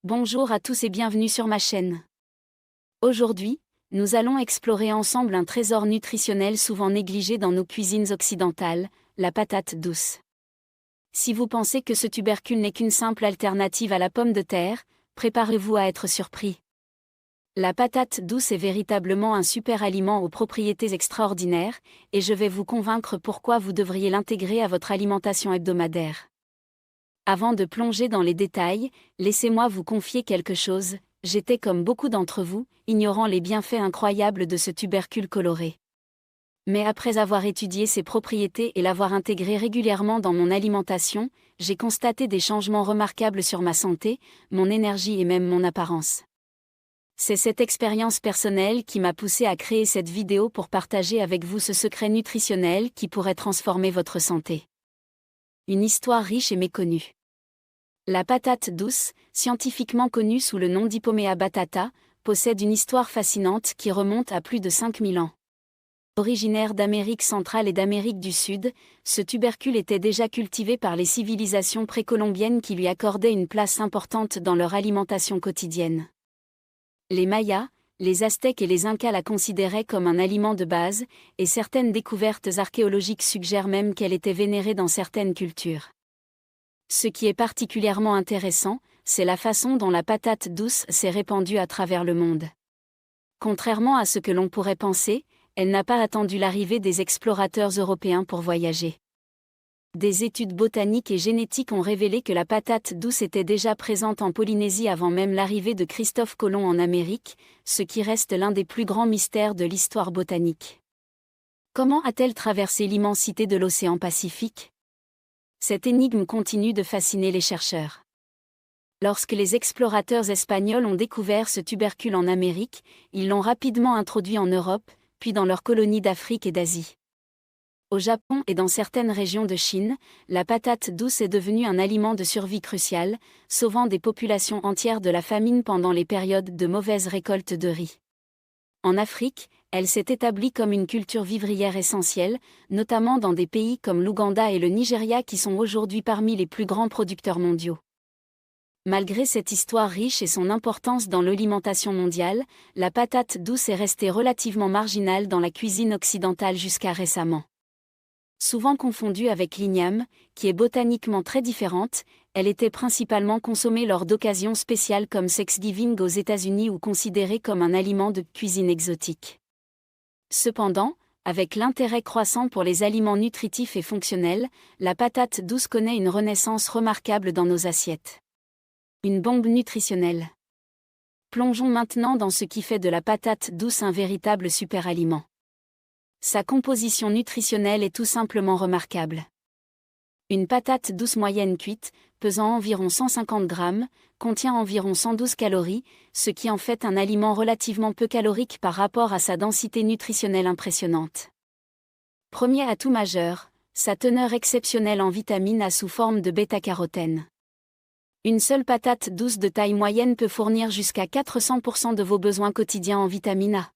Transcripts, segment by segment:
Bonjour à tous et bienvenue sur ma chaîne. Aujourd'hui, nous allons explorer ensemble un trésor nutritionnel souvent négligé dans nos cuisines occidentales, la patate douce. Si vous pensez que ce tubercule n'est qu'une simple alternative à la pomme de terre, préparez-vous à être surpris. La patate douce est véritablement un super aliment aux propriétés extraordinaires, et je vais vous convaincre pourquoi vous devriez l'intégrer à votre alimentation hebdomadaire. Avant de plonger dans les détails, laissez-moi vous confier quelque chose, j'étais comme beaucoup d'entre vous, ignorant les bienfaits incroyables de ce tubercule coloré. Mais après avoir étudié ses propriétés et l'avoir intégré régulièrement dans mon alimentation, j'ai constaté des changements remarquables sur ma santé, mon énergie et même mon apparence. C'est cette expérience personnelle qui m'a poussé à créer cette vidéo pour partager avec vous ce secret nutritionnel qui pourrait transformer votre santé. Une histoire riche et méconnue. La patate douce, scientifiquement connue sous le nom d'Ipomea batata, possède une histoire fascinante qui remonte à plus de 5000 ans. Originaire d'Amérique centrale et d'Amérique du Sud, ce tubercule était déjà cultivé par les civilisations précolombiennes qui lui accordaient une place importante dans leur alimentation quotidienne. Les Mayas, les Aztèques et les Incas la considéraient comme un aliment de base, et certaines découvertes archéologiques suggèrent même qu'elle était vénérée dans certaines cultures. Ce qui est particulièrement intéressant, c'est la façon dont la patate douce s'est répandue à travers le monde. Contrairement à ce que l'on pourrait penser, elle n'a pas attendu l'arrivée des explorateurs européens pour voyager. Des études botaniques et génétiques ont révélé que la patate douce était déjà présente en Polynésie avant même l'arrivée de Christophe Colomb en Amérique, ce qui reste l'un des plus grands mystères de l'histoire botanique. Comment a-t-elle traversé l'immensité de l'océan Pacifique ? Cette énigme continue de fasciner les chercheurs. Lorsque les explorateurs espagnols ont découvert ce tubercule en Amérique, ils l'ont rapidement introduit en Europe, puis dans leurs colonies d'Afrique et d'Asie. Au Japon et dans certaines régions de Chine, la patate douce est devenue un aliment de survie crucial, sauvant des populations entières de la famine pendant les périodes de mauvaise récolte de riz. En Afrique, elle s'est établie comme une culture vivrière essentielle, notamment dans des pays comme l'Ouganda et le Nigeria qui sont aujourd'hui parmi les plus grands producteurs mondiaux. Malgré cette histoire riche et son importance dans l'alimentation mondiale, la patate douce est restée relativement marginale dans la cuisine occidentale jusqu'à récemment. Souvent confondue avec l'igname, qui est botaniquement très différente, elle était principalement consommée lors d'occasions spéciales comme Thanksgiving aux États-Unis ou considérée comme un aliment de cuisine exotique. Cependant, avec l'intérêt croissant pour les aliments nutritifs et fonctionnels, la patate douce connaît une renaissance remarquable dans nos assiettes. Une bombe nutritionnelle. Plongeons maintenant dans ce qui fait de la patate douce un véritable super-aliment. Sa composition nutritionnelle est tout simplement remarquable. Une patate douce moyenne cuite, pesant environ 150 grammes, contient environ 112 calories, ce qui en fait un aliment relativement peu calorique par rapport à sa densité nutritionnelle impressionnante. Premier atout majeur, sa teneur exceptionnelle en vitamine A sous forme de bêta-carotène. Une seule patate douce de taille moyenne peut fournir jusqu'à 400% de vos besoins quotidiens en vitamine A.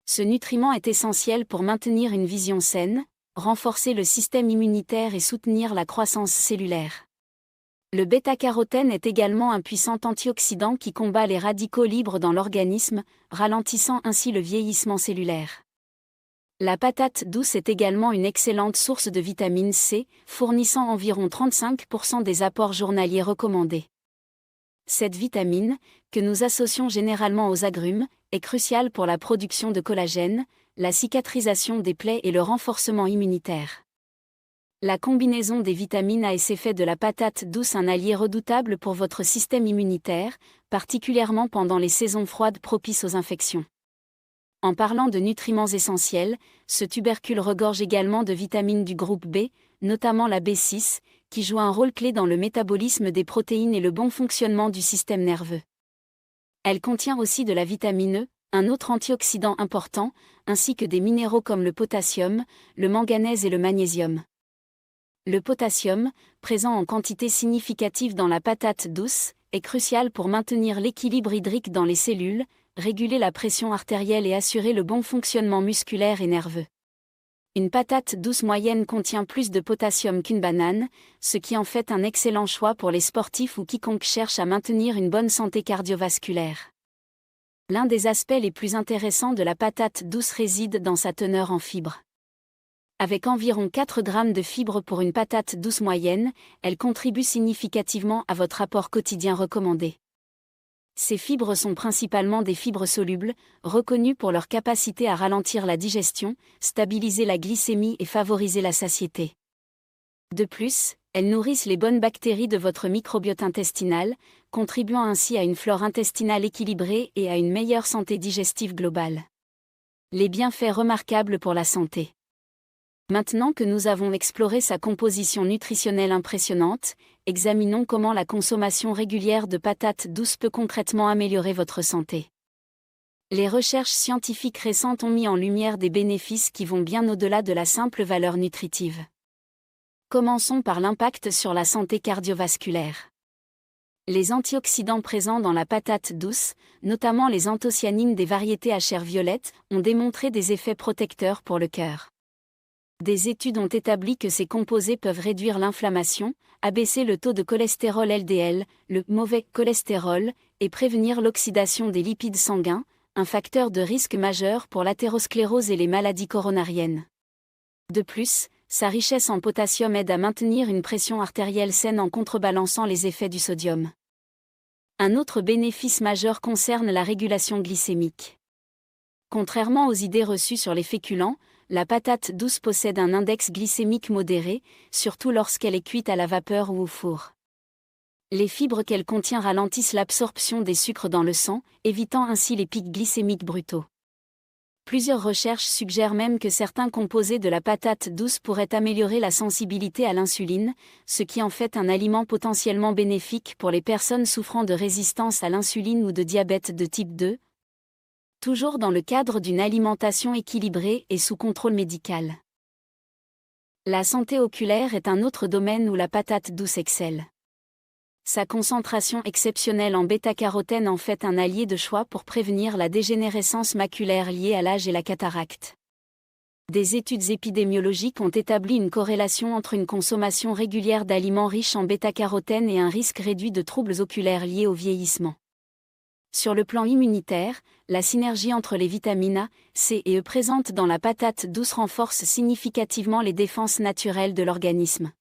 Ce nutriment est essentiel pour maintenir une vision saine, renforcer le système immunitaire et soutenir la croissance cellulaire. Le bêta-carotène est également un puissant antioxydant qui combat les radicaux libres dans l'organisme, ralentissant ainsi le vieillissement cellulaire. La patate douce est également une excellente source de vitamine C, fournissant environ 35% des apports journaliers recommandés. Cette vitamine, que nous associons généralement aux agrumes, est cruciale pour la production de collagène, la cicatrisation des plaies et le renforcement immunitaire. La combinaison des vitamines A et C fait de la patate douce un allié redoutable pour votre système immunitaire, particulièrement pendant les saisons froides propices aux infections. En parlant de nutriments essentiels, ce tubercule regorge également de vitamines du groupe B, notamment la B6, qui joue un rôle clé dans le métabolisme des protéines et le bon fonctionnement du système nerveux. Elle contient aussi de la vitamine E, un autre antioxydant important, ainsi que des minéraux comme le potassium, le manganèse et le magnésium. Le potassium, présent en quantité significative dans la patate douce, est crucial pour maintenir l'équilibre hydrique dans les cellules, réguler la pression artérielle et assurer le bon fonctionnement musculaire et nerveux. Une patate douce moyenne contient plus de potassium qu'une banane, ce qui en fait un excellent choix pour les sportifs ou quiconque cherche à maintenir une bonne santé cardiovasculaire. L'un des aspects les plus intéressants de la patate douce réside dans sa teneur en fibres. Avec environ 4 grammes de fibres pour une patate douce moyenne, elle contribue significativement à votre apport quotidien recommandé. Ces fibres sont principalement des fibres solubles, reconnues pour leur capacité à ralentir la digestion, stabiliser la glycémie et favoriser la satiété. De plus, elles nourrissent les bonnes bactéries de votre microbiote intestinal, contribuant ainsi à une flore intestinale équilibrée et à une meilleure santé digestive globale. Les bienfaits remarquables pour la santé. Maintenant que nous avons exploré sa composition nutritionnelle impressionnante, examinons comment la consommation régulière de patates douces peut concrètement améliorer votre santé. Les recherches scientifiques récentes ont mis en lumière des bénéfices qui vont bien au-delà de la simple valeur nutritive. Commençons par l'impact sur la santé cardiovasculaire. Les antioxydants présents dans la patate douce, notamment les anthocyanines des variétés à chair violette, ont démontré des effets protecteurs pour le cœur. Des études ont établi que ces composés peuvent réduire l'inflammation, abaisser le taux de cholestérol LDL, le mauvais cholestérol, et prévenir l'oxydation des lipides sanguins, un facteur de risque majeur pour l'athérosclérose et les maladies coronariennes. De plus, sa richesse en potassium aide à maintenir une pression artérielle saine en contrebalançant les effets du sodium. Un autre bénéfice majeur concerne la régulation glycémique. Contrairement aux idées reçues sur les féculents, la patate douce possède un index glycémique modéré, surtout lorsqu'elle est cuite à la vapeur ou au four. Les fibres qu'elle contient ralentissent l'absorption des sucres dans le sang, évitant ainsi les pics glycémiques brutaux. Plusieurs recherches suggèrent même que certains composés de la patate douce pourraient améliorer la sensibilité à l'insuline, ce qui en fait un aliment potentiellement bénéfique pour les personnes souffrant de résistance à l'insuline ou de diabète de type 2. Toujours dans le cadre d'une alimentation équilibrée et sous contrôle médical. La santé oculaire est un autre domaine où la patate douce excelle. Sa concentration exceptionnelle en bêta-carotène en fait un allié de choix pour prévenir la dégénérescence maculaire liée à l'âge et la cataracte. Des études épidémiologiques ont établi une corrélation entre une consommation régulière d'aliments riches en bêta-carotène et un risque réduit de troubles oculaires liés au vieillissement. Sur le plan immunitaire, la synergie entre les vitamines A, C et E présentes dans la patate douce renforce significativement les défenses naturelles de l'organisme.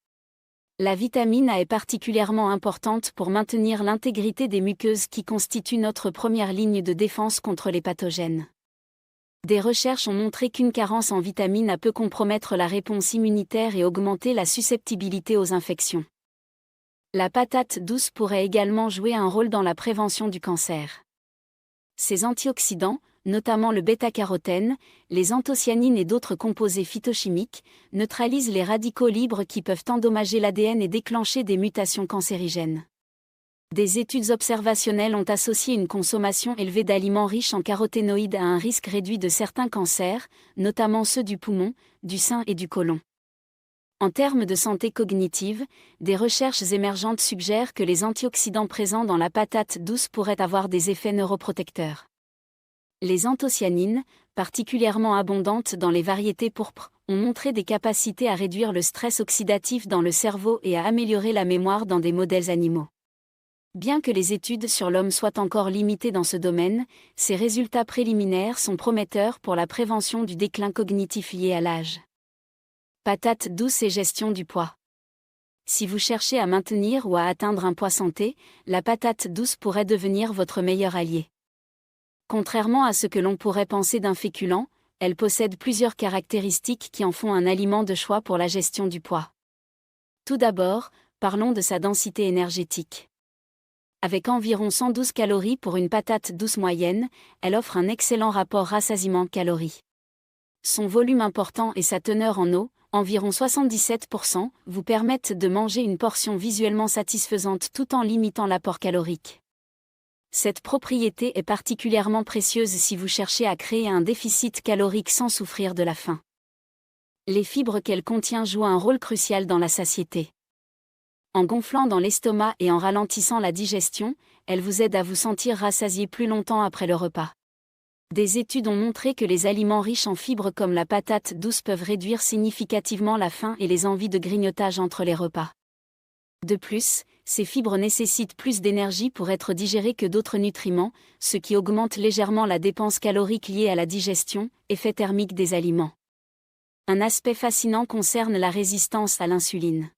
La vitamine A est particulièrement importante pour maintenir l'intégrité des muqueuses qui constituent notre première ligne de défense contre les pathogènes. Des recherches ont montré qu'une carence en vitamine A peut compromettre la réponse immunitaire et augmenter la susceptibilité aux infections. La patate douce pourrait également jouer un rôle dans la prévention du cancer. Ces antioxydants, notamment le bêta-carotène, les anthocyanines et d'autres composés phytochimiques, neutralisent les radicaux libres qui peuvent endommager l'ADN et déclencher des mutations cancérigènes. Des études observationnelles ont associé une consommation élevée d'aliments riches en caroténoïdes à un risque réduit de certains cancers, notamment ceux du poumon, du sein et du côlon. En termes de santé cognitive, des recherches émergentes suggèrent que les antioxydants présents dans la patate douce pourraient avoir des effets neuroprotecteurs. Les anthocyanines, particulièrement abondantes dans les variétés pourpres, ont montré des capacités à réduire le stress oxydatif dans le cerveau et à améliorer la mémoire dans des modèles animaux. Bien que les études sur l'homme soient encore limitées dans ce domaine, ces résultats préliminaires sont prometteurs pour la prévention du déclin cognitif lié à l'âge. Patate douce et gestion du poids. Si vous cherchez à maintenir ou à atteindre un poids santé, la patate douce pourrait devenir votre meilleur allié. Contrairement à ce que l'on pourrait penser d'un féculent, elle possède plusieurs caractéristiques qui en font un aliment de choix pour la gestion du poids. Tout d'abord, parlons de sa densité énergétique. Avec environ 112 calories pour une patate douce moyenne, elle offre un excellent rapport rassasiement-calories. Son volume important et sa teneur en eau, environ 77%, vous permettent de manger une portion visuellement satisfaisante tout en limitant l'apport calorique. Cette propriété est particulièrement précieuse si vous cherchez à créer un déficit calorique sans souffrir de la faim. Les fibres qu'elle contient jouent un rôle crucial dans la satiété. En gonflant dans l'estomac et en ralentissant la digestion, elle vous aide à vous sentir rassasié plus longtemps après le repas. Des études ont montré que les aliments riches en fibres comme la patate douce peuvent réduire significativement la faim et les envies de grignotage entre les repas. De plus, ces fibres nécessitent plus d'énergie pour être digérées que d'autres nutriments, ce qui augmente légèrement la dépense calorique liée à la digestion, effet thermique des aliments. Un aspect fascinant concerne la résistance à l'insuline.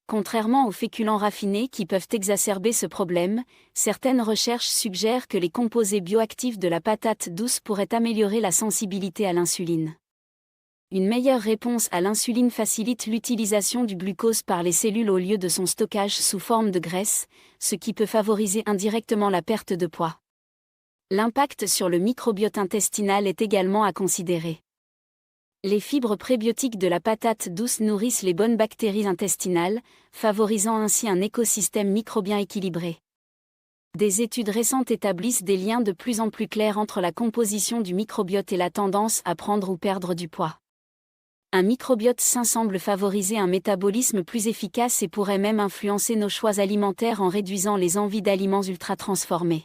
Contrairement aux féculents raffinés qui peuvent exacerber ce problème, certaines recherches suggèrent que les composés bioactifs de la patate douce pourraient améliorer la sensibilité à l'insuline. Une meilleure réponse à l'insuline facilite l'utilisation du glucose par les cellules au lieu de son stockage sous forme de graisse, ce qui peut favoriser indirectement la perte de poids. L'impact sur le microbiote intestinal est également à considérer. Les fibres prébiotiques de la patate douce nourrissent les bonnes bactéries intestinales, favorisant ainsi un écosystème microbien équilibré. Des études récentes établissent des liens de plus en plus clairs entre la composition du microbiote et la tendance à prendre ou perdre du poids. Un microbiote sain semble favoriser un métabolisme plus efficace et pourrait même influencer nos choix alimentaires en réduisant les envies d'aliments ultra-transformés.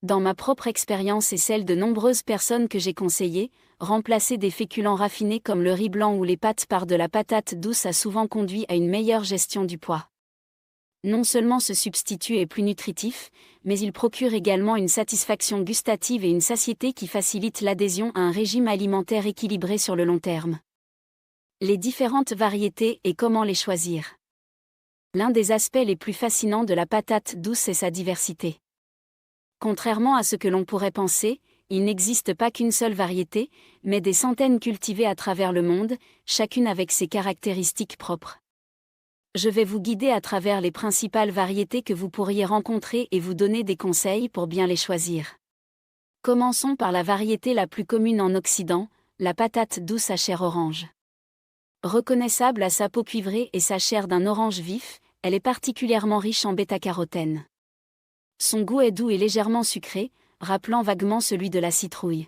Dans ma propre expérience et celle de nombreuses personnes que j'ai conseillées, remplacer des féculents raffinés comme le riz blanc ou les pâtes par de la patate douce a souvent conduit à une meilleure gestion du poids. Non seulement ce substitut est plus nutritif, mais il procure également une satisfaction gustative et une satiété qui facilitent l'adhésion à un régime alimentaire équilibré sur le long terme. Les différentes variétés et comment les choisir. L'un des aspects les plus fascinants de la patate douce est sa diversité. Contrairement à ce que l'on pourrait penser, il n'existe pas qu'une seule variété, mais des centaines cultivées à travers le monde, chacune avec ses caractéristiques propres. Je vais vous guider à travers les principales variétés que vous pourriez rencontrer et vous donner des conseils pour bien les choisir. Commençons par la variété la plus commune en Occident, la patate douce à chair orange. Reconnaissable à sa peau cuivrée et sa chair d'un orange vif, elle est particulièrement riche en bêta-carotène. Son goût est doux et légèrement sucré, rappelant vaguement celui de la citrouille.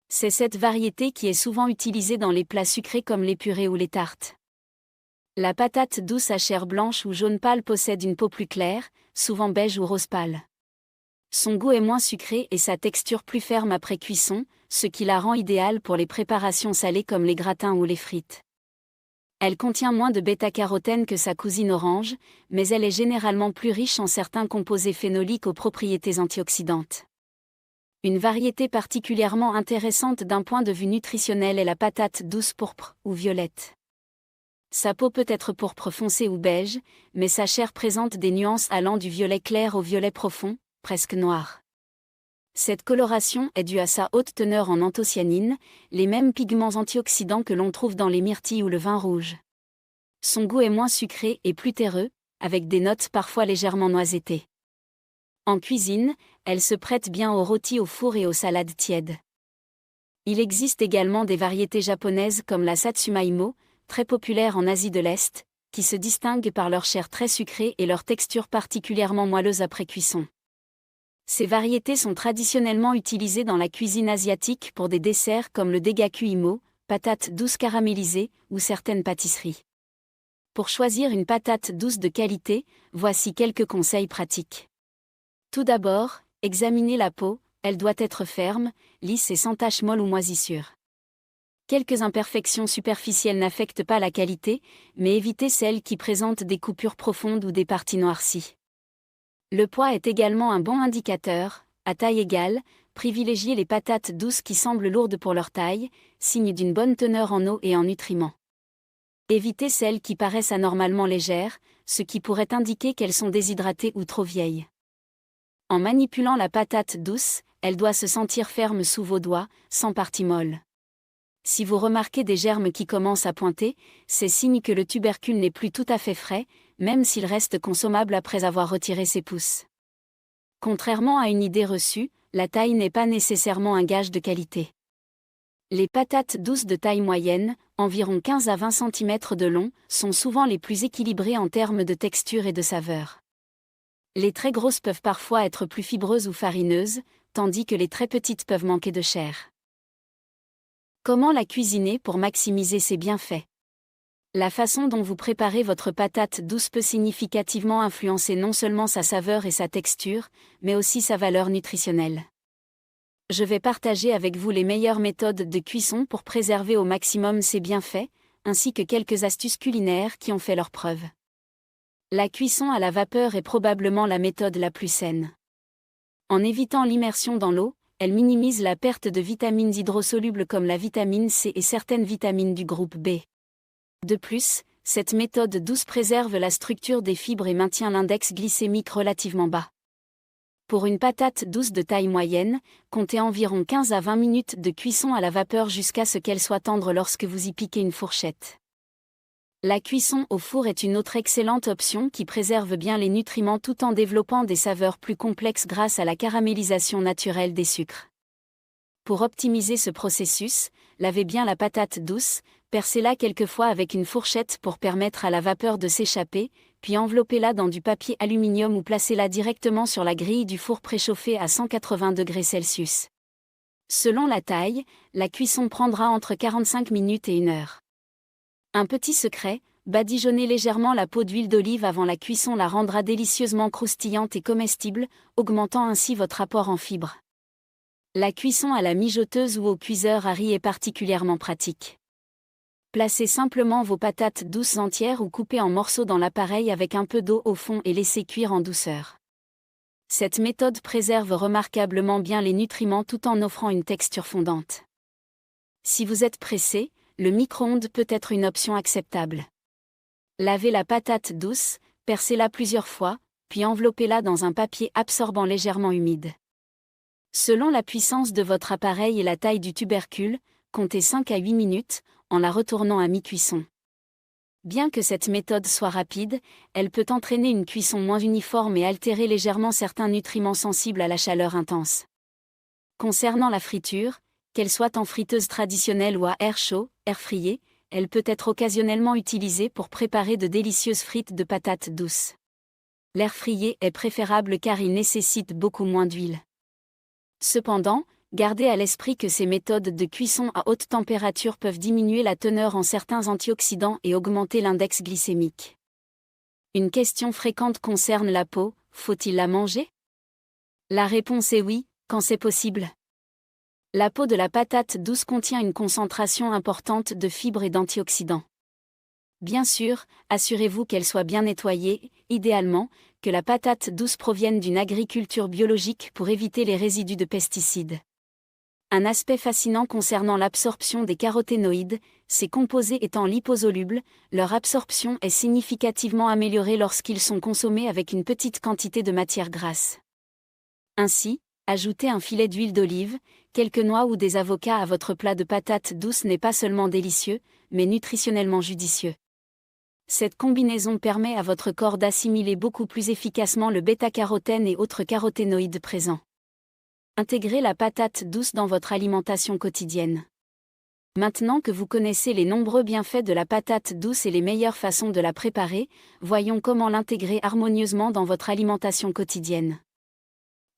C'est cette variété qui est souvent utilisée dans les plats sucrés comme les purées ou les tartes. La patate douce à chair blanche ou jaune pâle possède une peau plus claire, souvent beige ou rose pâle. Son goût est moins sucré et sa texture plus ferme après cuisson, ce qui la rend idéale pour les préparations salées comme les gratins ou les frites. Elle contient moins de bêta-carotène que sa cousine orange, mais elle est généralement plus riche en certains composés phénoliques aux propriétés antioxydantes. Une variété particulièrement intéressante d'un point de vue nutritionnel est la patate douce pourpre ou violette. Sa peau peut être pourpre foncé ou beige, mais sa chair présente des nuances allant du violet clair au violet profond, presque noir. Cette coloration est due à sa haute teneur en anthocyanines, les mêmes pigments antioxydants que l'on trouve dans les myrtilles ou le vin rouge. Son goût est moins sucré et plus terreux, avec des notes parfois légèrement noisettées. En cuisine, elle se prête bien aux rôtis au four et aux salades tièdes. Il existe également des variétés japonaises comme la Satsumaimo, très populaire en Asie de l'Est, qui se distinguent par leur chair très sucrée et leur texture particulièrement moelleuse après cuisson. Ces variétés sont traditionnellement utilisées dans la cuisine asiatique pour des desserts comme le degaku imo, patate douce caramélisée, ou certaines pâtisseries. Pour choisir une patate douce de qualité, voici quelques conseils pratiques. Tout d'abord, examinez la peau, elle doit être ferme, lisse et sans taches molles ou moisissures. Quelques imperfections superficielles n'affectent pas la qualité, mais évitez celles qui présentent des coupures profondes ou des parties noircies. Le poids est également un bon indicateur. À taille égale, privilégiez les patates douces qui semblent lourdes pour leur taille, signe d'une bonne teneur en eau et en nutriments. Évitez celles qui paraissent anormalement légères, ce qui pourrait indiquer qu'elles sont déshydratées ou trop vieilles. En manipulant la patate douce, elle doit se sentir ferme sous vos doigts, sans partie molle. Si vous remarquez des germes qui commencent à pointer, c'est signe que le tubercule n'est plus tout à fait frais, même s'il reste consommable après avoir retiré ses pousses. Contrairement à une idée reçue, la taille n'est pas nécessairement un gage de qualité. Les patates douces de taille moyenne, environ 15 à 20 cm de long, sont souvent les plus équilibrées en termes de texture et de saveur. Les très grosses peuvent parfois être plus fibreuses ou farineuses, tandis que les très petites peuvent manquer de chair. Comment la cuisiner pour maximiser ses bienfaits ? La façon dont vous préparez votre patate douce peut significativement influencer non seulement sa saveur et sa texture, mais aussi sa valeur nutritionnelle. Je vais partager avec vous les meilleures méthodes de cuisson pour préserver au maximum ses bienfaits, ainsi que quelques astuces culinaires qui ont fait leurs preuves. La cuisson à la vapeur est probablement la méthode la plus saine. En évitant l'immersion dans l'eau, elle minimise la perte de vitamines hydrosolubles comme la vitamine C et certaines vitamines du groupe B. De plus, cette méthode douce préserve la structure des fibres et maintient l'index glycémique relativement bas. Pour une patate douce de taille moyenne, comptez environ 15 à 20 minutes de cuisson à la vapeur jusqu'à ce qu'elle soit tendre lorsque vous y piquez une fourchette. La cuisson au four est une autre excellente option qui préserve bien les nutriments tout en développant des saveurs plus complexes grâce à la caramélisation naturelle des sucres. Pour optimiser ce processus, lavez bien la patate douce, percez-la quelquefois avec une fourchette pour permettre à la vapeur de s'échapper, puis enveloppez-la dans du papier aluminium ou placez-la directement sur la grille du four préchauffé à 180 degrés Celsius. Selon la taille, la cuisson prendra entre 45 minutes et 1 heure. Un petit secret, badigeonner légèrement la peau d'huile d'olive avant la cuisson la rendra délicieusement croustillante et comestible, augmentant ainsi votre apport en fibres. La cuisson à la mijoteuse ou au cuiseur à riz est particulièrement pratique. Placez simplement vos patates douces entières ou coupées en morceaux dans l'appareil avec un peu d'eau au fond et laissez cuire en douceur. Cette méthode préserve remarquablement bien les nutriments tout en offrant une texture fondante. Si vous êtes pressé, le micro-ondes peut être une option acceptable. Lavez la patate douce, percez-la plusieurs fois, puis enveloppez-la dans un papier absorbant légèrement humide. Selon la puissance de votre appareil et la taille du tubercule, comptez 5 à 8 minutes, en la retournant à mi-cuisson. Bien que cette méthode soit rapide, elle peut entraîner une cuisson moins uniforme et altérer légèrement certains nutriments sensibles à la chaleur intense. Concernant la friture, qu'elle soit en friteuse traditionnelle ou à air chaud, air fryer, elle peut être occasionnellement utilisée pour préparer de délicieuses frites de patates douces. L'air fryer est préférable car il nécessite beaucoup moins d'huile. Cependant, gardez à l'esprit que ces méthodes de cuisson à haute température peuvent diminuer la teneur en certains antioxydants et augmenter l'index glycémique. Une question fréquente concerne la peau, faut-il la manger? La réponse est oui, quand c'est possible. La peau de la patate douce contient une concentration importante de fibres et d'antioxydants. Bien sûr, assurez-vous qu'elle soit bien nettoyée, idéalement, que la patate douce provienne d'une agriculture biologique pour éviter les résidus de pesticides. Un aspect fascinant concernant l'absorption des caroténoïdes, ces composés étant liposolubles, leur absorption est significativement améliorée lorsqu'ils sont consommés avec une petite quantité de matière grasse. Ainsi, ajouter un filet d'huile d'olive, quelques noix ou des avocats à votre plat de patates douces n'est pas seulement délicieux, mais nutritionnellement judicieux. Cette combinaison permet à votre corps d'assimiler beaucoup plus efficacement le bêta-carotène et autres caroténoïdes présents. Intégrez la patate douce dans votre alimentation quotidienne. Maintenant que vous connaissez les nombreux bienfaits de la patate douce et les meilleures façons de la préparer, voyons comment l'intégrer harmonieusement dans votre alimentation quotidienne.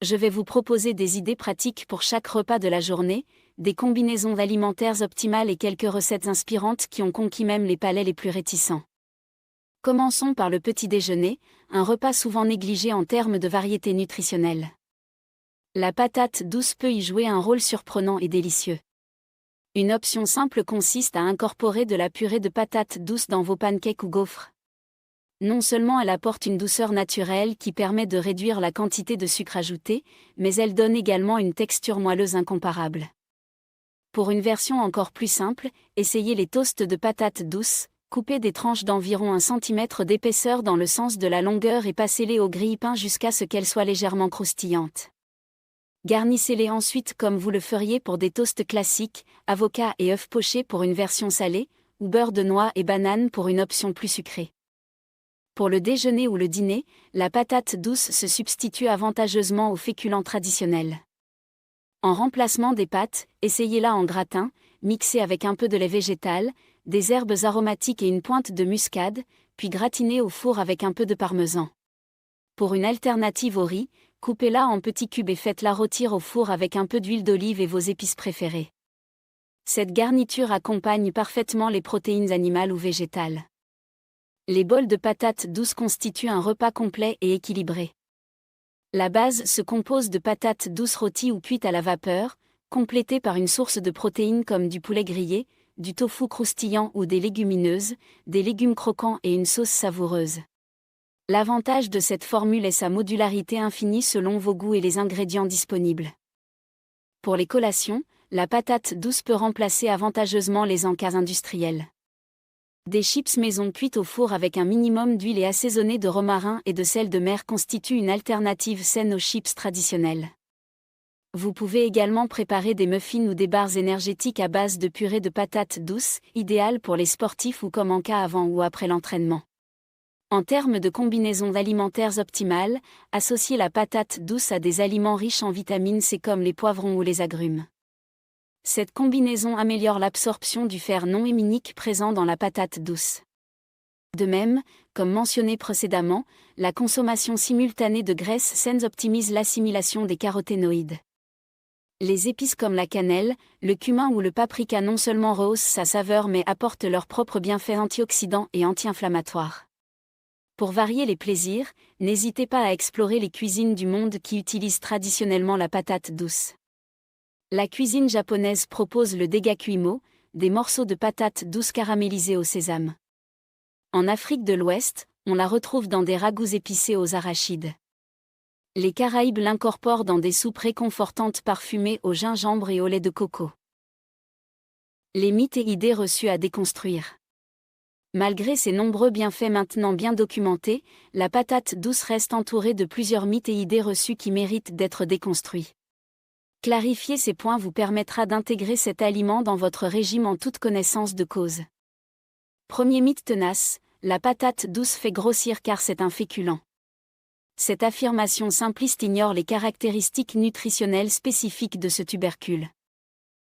Je vais vous proposer des idées pratiques pour chaque repas de la journée, des combinaisons alimentaires optimales et quelques recettes inspirantes qui ont conquis même les palais les plus réticents. Commençons par le petit déjeuner, un repas souvent négligé en termes de variété nutritionnelle. La patate douce peut y jouer un rôle surprenant et délicieux. Une option simple consiste à incorporer de la purée de patates douces dans vos pancakes ou gaufres. Non seulement elle apporte une douceur naturelle qui permet de réduire la quantité de sucre ajouté, mais elle donne également une texture moelleuse incomparable. Pour une version encore plus simple, essayez les toasts de patates douces, coupez des tranches d'environ 1 cm d'épaisseur dans le sens de la longueur et passez-les au grille-pain jusqu'à ce qu'elles soient légèrement croustillantes. Garnissez-les ensuite comme vous le feriez pour des toasts classiques, avocat et œufs pochés pour une version salée, ou beurre de noix et banane pour une option plus sucrée. Pour le déjeuner ou le dîner, la patate douce se substitue avantageusement aux féculents traditionnels. En remplacement des pâtes, essayez-la en gratin, mixé avec un peu de lait végétal, des herbes aromatiques et une pointe de muscade, puis gratinez au four avec un peu de parmesan. Pour une alternative au riz, coupez-la en petits cubes et faites-la rôtir au four avec un peu d'huile d'olive et vos épices préférées. Cette garniture accompagne parfaitement les protéines animales ou végétales. Les bols de patates douces constituent un repas complet et équilibré. La base se compose de patates douces rôties ou cuites à la vapeur, complétée par une source de protéines comme du poulet grillé, du tofu croustillant ou des légumineuses, des légumes croquants et une sauce savoureuse. L'avantage de cette formule est sa modularité infinie selon vos goûts et les ingrédients disponibles. Pour les collations, la patate douce peut remplacer avantageusement les encas industriels. Des chips maison cuites au four avec un minimum d'huile et assaisonnées de romarin et de sel de mer constituent une alternative saine aux chips traditionnels. Vous pouvez également préparer des muffins ou des barres énergétiques à base de purée de patates douces, idéales pour les sportifs ou comme encas avant ou après l'entraînement. En termes de combinaisons alimentaires optimales, associez la patate douce à des aliments riches en vitamine C comme les poivrons ou les agrumes. Cette combinaison améliore l'absorption du fer non héminique présent dans la patate douce. De même, comme mentionné précédemment, la consommation simultanée de graisses saines optimise l'assimilation des caroténoïdes. Les épices comme la cannelle, le cumin ou le paprika non seulement rehaussent sa saveur mais apportent leurs propres bienfaits antioxydants et anti-inflammatoires. Pour varier les plaisirs, n'hésitez pas à explorer les cuisines du monde qui utilisent traditionnellement la patate douce. La cuisine japonaise propose le degakuimo, des morceaux de patates douces caramélisées au sésame. En Afrique de l'Ouest, on la retrouve dans des ragoûts épicés aux arachides. Les Caraïbes l'incorporent dans des soupes réconfortantes parfumées au gingembre et au lait de coco. Les mythes et idées reçues à déconstruire. Malgré ses nombreux bienfaits maintenant bien documentés, la patate douce reste entourée de plusieurs mythes et idées reçues qui méritent d'être déconstruits. Clarifier ces points vous permettra d'intégrer cet aliment dans votre régime en toute connaissance de cause. Premier mythe tenace, la patate douce fait grossir car c'est un féculent. Cette affirmation simpliste ignore les caractéristiques nutritionnelles spécifiques de ce tubercule.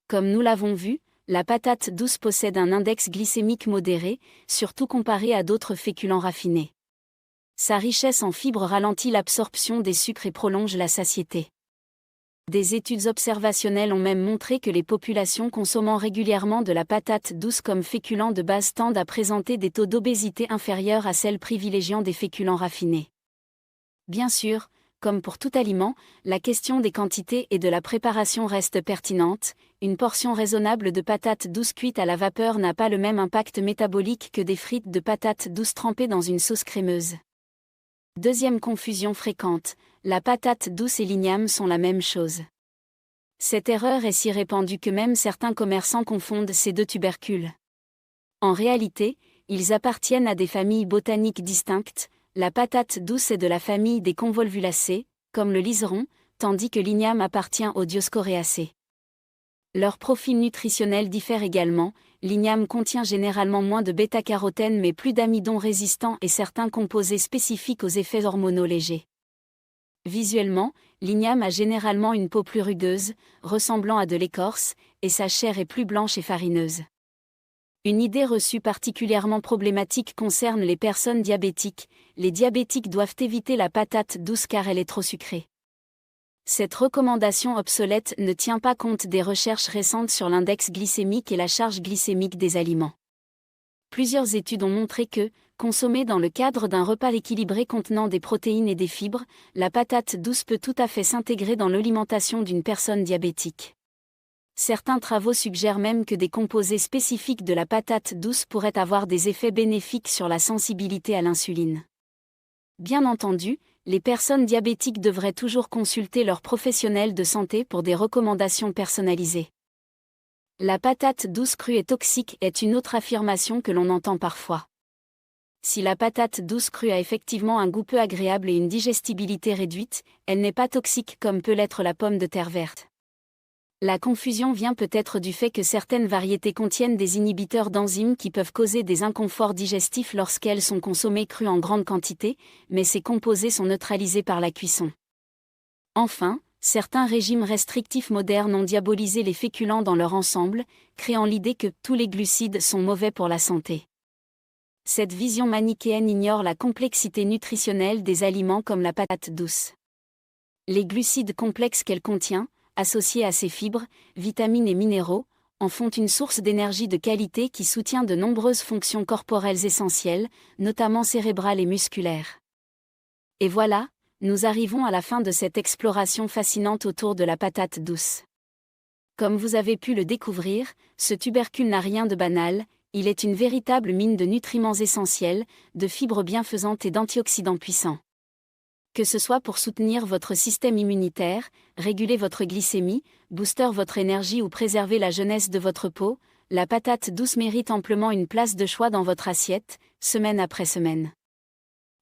Comme nous l'avons vu, la patate douce possède un index glycémique modéré, surtout comparé à d'autres féculents raffinés. Sa richesse en fibres ralentit l'absorption des sucres et prolonge la satiété. Des études observationnelles ont même montré que les populations consommant régulièrement de la patate douce comme féculent de base tendent à présenter des taux d'obésité inférieurs à celles privilégiant des féculents raffinés. Bien sûr, comme pour tout aliment, la question des quantités et de la préparation reste pertinente. Une portion raisonnable de patates douces cuites à la vapeur n'a pas le même impact métabolique que des frites de patates douces trempées dans une sauce crémeuse. Deuxième confusion fréquente, la patate douce et l'igname sont la même chose. Cette erreur est si répandue que même certains commerçants confondent ces deux tubercules. En réalité, ils appartiennent à des familles botaniques distinctes. La patate douce est de la famille des convolvulacées, comme le liseron, tandis que l'igname appartient aux Dioscoreaceae. Leur profil nutritionnel diffère également, l'igname contient généralement moins de bêta-carotène mais plus d'amidon résistant et certains composés spécifiques aux effets hormonaux légers. Visuellement, l'igname a généralement une peau plus rugueuse, ressemblant à de l'écorce, et sa chair est plus blanche et farineuse. Une idée reçue particulièrement problématique concerne les personnes diabétiques. Les diabétiques doivent éviter la patate douce car elle est trop sucrée. Cette recommandation obsolète ne tient pas compte des recherches récentes sur l'index glycémique et la charge glycémique des aliments. Plusieurs études ont montré que, consommée dans le cadre d'un repas équilibré contenant des protéines et des fibres, la patate douce peut tout à fait s'intégrer dans l'alimentation d'une personne diabétique. Certains travaux suggèrent même que des composés spécifiques de la patate douce pourraient avoir des effets bénéfiques sur la sensibilité à l'insuline. Bien entendu, les personnes diabétiques devraient toujours consulter leur professionnel de santé pour des recommandations personnalisées. La patate douce crue est toxique est une autre affirmation que l'on entend parfois. Si la patate douce crue a effectivement un goût peu agréable et une digestibilité réduite, elle n'est pas toxique comme peut l'être la pomme de terre verte. La confusion vient peut-être du fait que certaines variétés contiennent des inhibiteurs d'enzymes qui peuvent causer des inconforts digestifs lorsqu'elles sont consommées crues en grande quantité, mais ces composés sont neutralisés par la cuisson. Enfin, certains régimes restrictifs modernes ont diabolisé les féculents dans leur ensemble, créant l'idée que tous les glucides sont mauvais pour la santé. Cette vision manichéenne ignore la complexité nutritionnelle des aliments comme la patate douce. Les glucides complexes qu'elle contient, associés à ses fibres, vitamines et minéraux, en font une source d'énergie de qualité qui soutient de nombreuses fonctions corporelles essentielles, notamment cérébrales et musculaires. Et voilà, nous arrivons à la fin de cette exploration fascinante autour de la patate douce. Comme vous avez pu le découvrir, ce tubercule n'a rien de banal, il est une véritable mine de nutriments essentiels, de fibres bienfaisantes et d'antioxydants puissants. Que ce soit pour soutenir votre système immunitaire, réguler votre glycémie, booster votre énergie ou préserver la jeunesse de votre peau, la patate douce mérite amplement une place de choix dans votre assiette, semaine après semaine.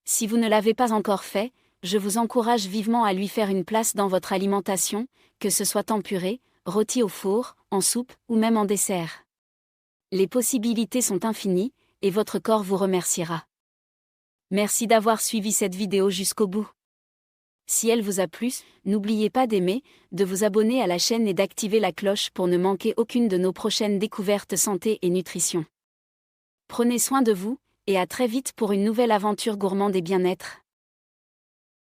Si vous ne l'avez pas encore fait, je vous encourage vivement à lui faire une place dans votre alimentation, que ce soit en purée, rôti au four, en soupe ou même en dessert. Les possibilités sont infinies, et votre corps vous remerciera. Merci d'avoir suivi cette vidéo jusqu'au bout. Si elle vous a plu, n'oubliez pas d'aimer, de vous abonner à la chaîne et d'activer la cloche pour ne manquer aucune de nos prochaines découvertes santé et nutrition. Prenez soin de vous, et à très vite pour une nouvelle aventure gourmande et bien-être.